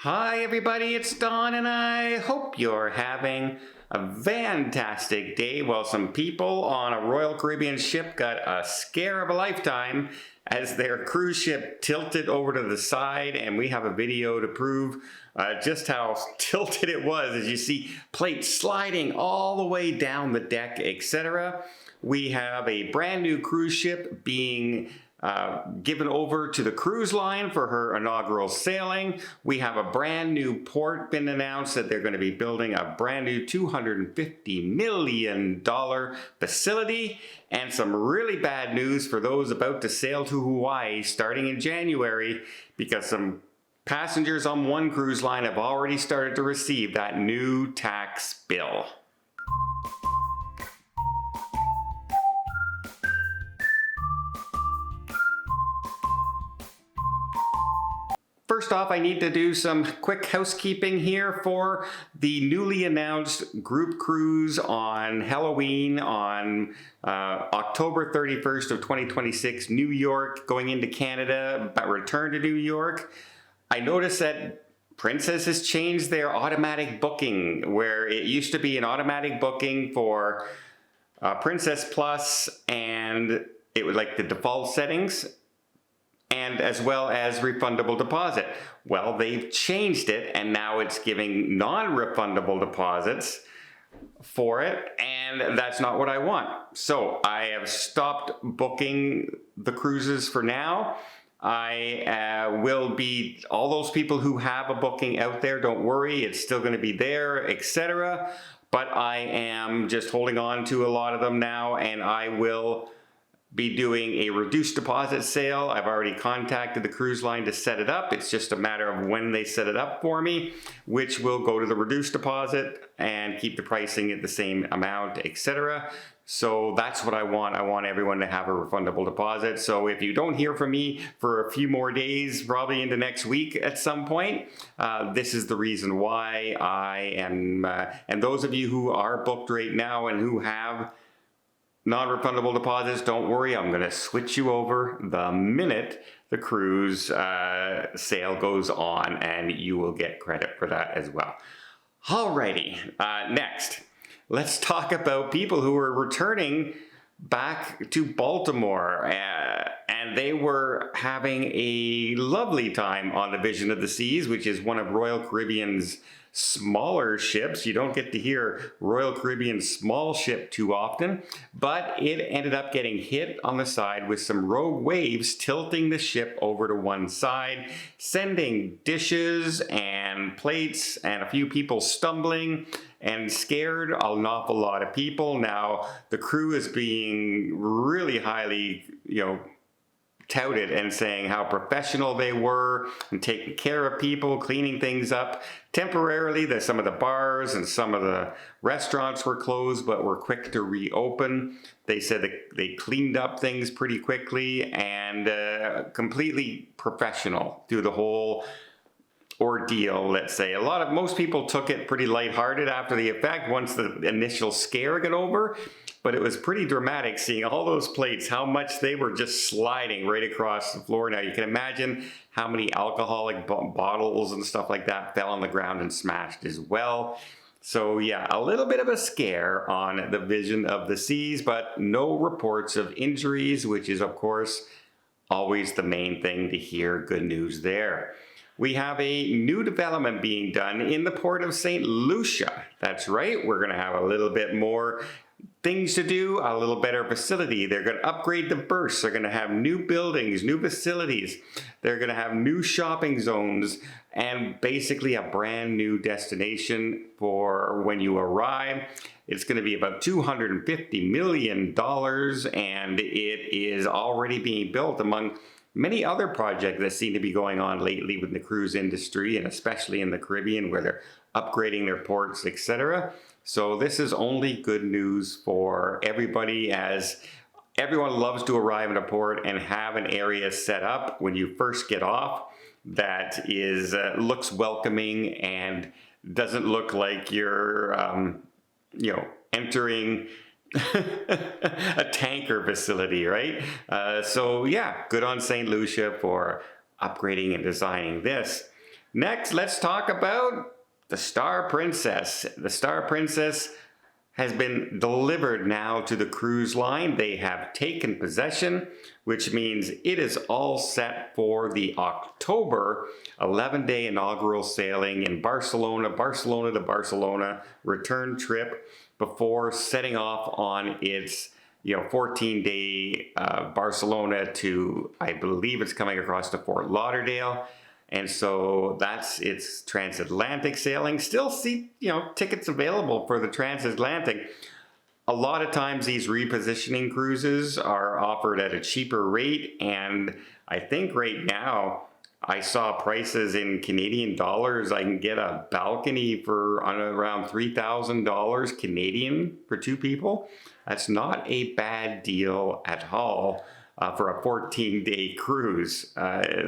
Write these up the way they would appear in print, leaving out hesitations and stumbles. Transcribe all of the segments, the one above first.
Hi everybody, it's Don and I hope you're having a fantastic day. Well, some people on a Royal Caribbean ship got a scare of a lifetime as their cruise ship tilted over to the side, and we have a video to prove just how tilted it was as you see plates sliding all the way down the deck, etc. We have a brand new cruise ship being given over to the cruise line for her inaugural sailing. We have a brand new port been announced that they're going to be building a brand new $250 million facility, and some really bad news for those about to sail to Hawaii starting in January, because some passengers on one cruise line have already started to receive that new tax bill. First off, I need to do some quick housekeeping here for the newly announced group cruise on Halloween on October 31st of 2026, New York, going into Canada, but return to New York. I noticed that Princess has changed their automatic booking, where it used to be an automatic booking for Princess Plus, and it was like the default settings, and as well as refundable deposit. Well, they've changed it, and now it's giving non-refundable deposits for it, and that's not what I want. So I have stopped booking the cruises for now. I will be, all those people who have a booking out there, don't worry, it's still going to be there, etc. But I am just holding on to a lot of them now, and I will be doing a reduced deposit sale. I've already contacted the cruise line to set it up. It's just a matter of when they set it up for me, which will go to the reduced deposit and keep the pricing at the same amount, etc. So that's what I want. I want everyone to have a refundable deposit. So if you don't hear from me for a few more days, probably into next week at some point, this is the reason why I am, and those of you who are booked right now and who have non-refundable deposits, don't worry, I'm going to switch you over the minute the cruise sale goes on, and you will get credit for that as well. Alrighty, next, let's talk about people who are returning back to Baltimore, and they were having a lovely time on the Vision of the Seas, which is one of Royal Caribbean's smaller ships. You don't get to hear Royal Caribbean small ship too often, but it ended up getting hit on the side with some rogue waves tilting the ship over to one side, sending dishes and plates and a few people stumbling, and scared an awful lot of people. Now, the crew is being really highly, touted and saying how professional they were and taking care of people, cleaning things up. Temporarily, some of the bars and some of the restaurants were closed, but were quick to reopen. They said that they cleaned up things pretty quickly, and completely professional through the whole ordeal, let's say. Most people took it pretty lighthearted after the effect once the initial scare got over, but it was pretty dramatic seeing all those plates, how much they were just sliding right across the floor. Now you can imagine how many alcoholic bottles and stuff like that fell on the ground and smashed as well. So yeah, a little bit of a scare on the Vision of the Seas, but no reports of injuries, which is of course always the main thing to hear. Good news there. We have a new development being done in the port of St. Lucia. That's right, we're going to have a little bit more things to do, a little better facility. They're going to upgrade the berths. They're going to have new buildings, new facilities. They're going to have new shopping zones, and basically a brand new destination for when you arrive. It's going to be about $250 million, and it is already being built among many other projects that seem to be going on lately with the cruise industry, and especially in the Caribbean, where they're upgrading their ports, etc. So this is only good news for everybody, as everyone loves to arrive in a port and have an area set up when you first get off that is looks welcoming and doesn't look like you're entering a tanker facility, right? So yeah, good on St. Lucia for upgrading and designing this. Next, let's talk about the Star Princess. The Star Princess has been delivered now to the cruise line. They have taken possession, which means it is all set for the October 11-day inaugural sailing in Barcelona to Barcelona return trip before setting off on its 14-day Barcelona to, I believe it's coming across to Fort Lauderdale. And so that's its transatlantic sailing. Still see, tickets available for the transatlantic. A lot of times these repositioning cruises are offered at a cheaper rate. And I think right now I saw prices in Canadian dollars. I can get a balcony for around $3,000 Canadian for 2 people. That's not a bad deal at all. For a 14-day cruise.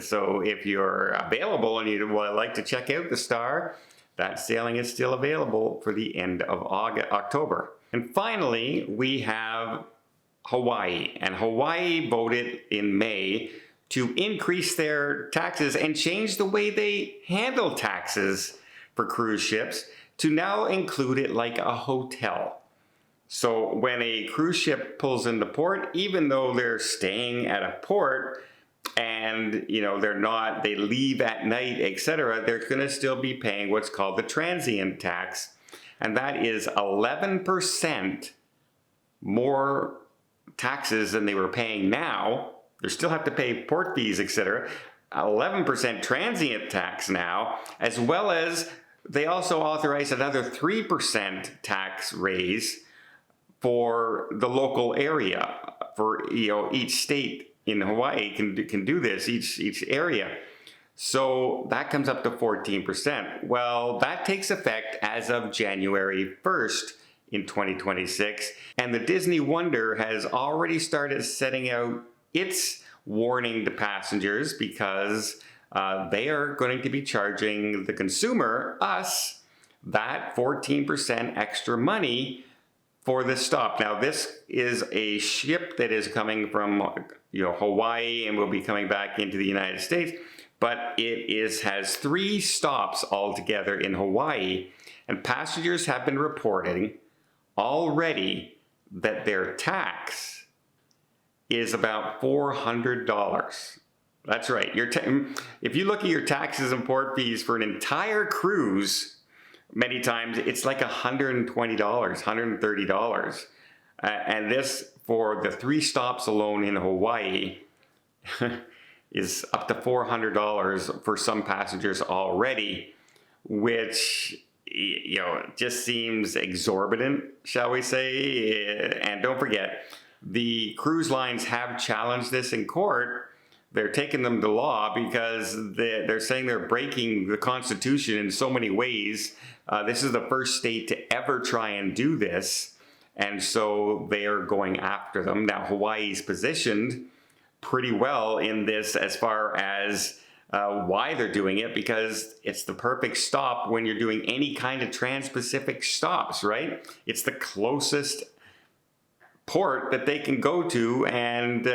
So if you're available and you'd like to check out the Star, that sailing is still available for the end of October. And finally, we have Hawaii. And Hawaii voted in May to increase their taxes and change the way they handle taxes for cruise ships to now include it like a hotel. So when a cruise ship pulls into port, even though they're staying at a port and they leave at night, etc., they're going to still be paying what's called the transient tax, and that is 11% more taxes than they were paying now. They still have to pay port fees, etc. 11% transient tax now, as well as they also authorize another 3% tax raise for the local area. For each state in Hawaii can do this, each area. So that comes up to 14%. Well, that takes effect as of January 1st in 2026, and the Disney Wonder has already started setting out its warning to passengers because they are going to be charging the consumer, us, that 14% extra money for this stop. Now, this is a ship that is coming from Hawaii and will be coming back into the United States, but it has 3 stops altogether in Hawaii, and passengers have been reporting already that their tax is about $400. That's right. If you look at your taxes and port fees for an entire cruise, many times it's like $120, $130. And this, for the 3 stops alone in Hawaii, is up to $400 for some passengers already, which just seems exorbitant, shall we say. And don't forget, the cruise lines have challenged this in court. They're taking them to law because they're saying they're breaking the Constitution in so many ways. This is the first state to ever try and do this, and so they are going after them. Now, Hawaii's positioned pretty well in this as far as why they're doing it, because it's the perfect stop when you're doing any kind of trans-Pacific stops, right? It's the closest port that they can go to and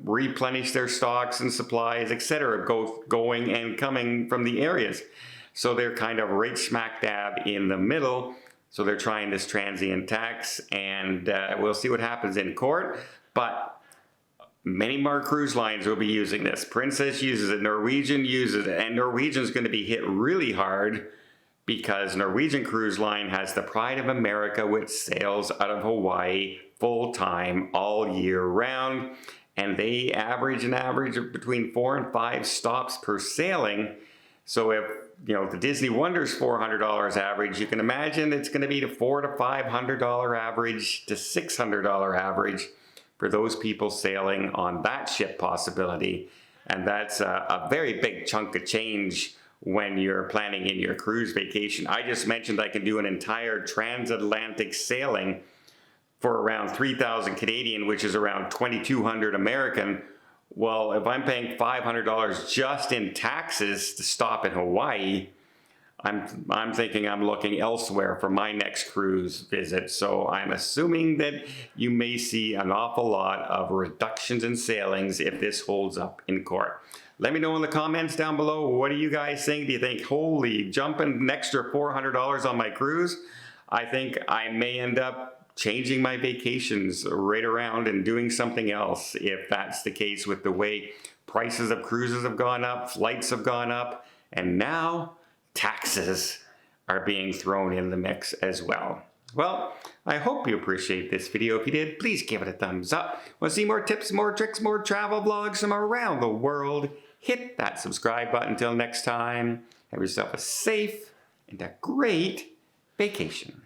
replenish their stocks and supplies, etc., going and coming from the areas. So they're kind of right smack dab in the middle. So they're trying this transient tax, and we'll see what happens in court. But many more cruise lines will be using this. Princess uses it, Norwegian uses it, and Norwegian's going to be hit really hard because Norwegian Cruise Line has the Pride of America, which sails out of Hawaii full-time all year round, and they average of between 4 and 5 stops per sailing. So if the Disney Wonder's $400 average, you can imagine it's going to be the $400 to $500 average to $600 average for those people sailing on that ship possibility. And that's a very big chunk of change when you're planning in your cruise vacation. I just mentioned I can do an entire transatlantic sailing for around 3,000 Canadian, which is around 2,200 American. Well, if I'm paying $500 just in taxes to stop in Hawaii, I'm thinking I'm looking elsewhere for my next cruise visit. So I'm assuming that you may see an awful lot of reductions in sailings if this holds up in court. Let me know in the comments down below, what do you guys think? Do you think, holy, jumping an extra $400 on my cruise? I think I may end up changing my vacations right around and doing something else if that's the case with the way prices of cruises have gone up, flights have gone up, and now taxes are being thrown in the mix as well. Well, I hope you appreciate this video. If you did, please give it a thumbs up. Want to see more tips, more tricks, more travel vlogs from around the world? Hit that subscribe button. Until next time, have yourself a safe and a great vacation.